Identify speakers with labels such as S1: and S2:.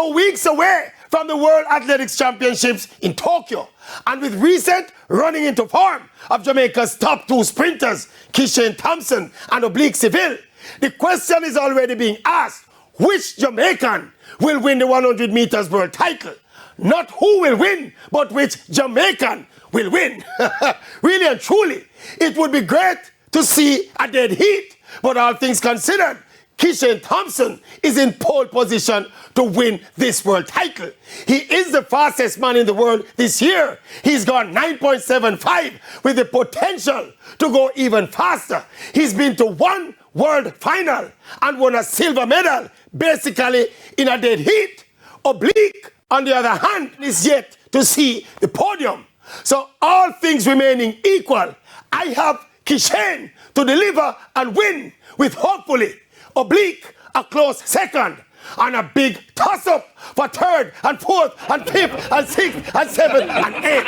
S1: now weeks away from the World Athletics Championships in Tokyo. And with recent running into form of Jamaica's top two sprinters, Kishane Thompson and Oblique Seville, the question is already being asked, which Jamaican will win the 100 meters world title? Not who will win, but which Jamaican will win. Really and truly, it would be great to see a dead heat, but all things considered, Kishane Thompson is in pole position to win this world title. He is the fastest man in the world this year. He's gone 9.75 with the potential to go even faster. He's been to one world final and won a silver medal, basically in a dead heat. Oblique, on the other hand, is yet to see the podium. So all things remaining equal, I have Kishane to deliver and win, with hopefully Oblique a close second and a big toss-up for third and fourth and fifth and sixth and seventh and eighth.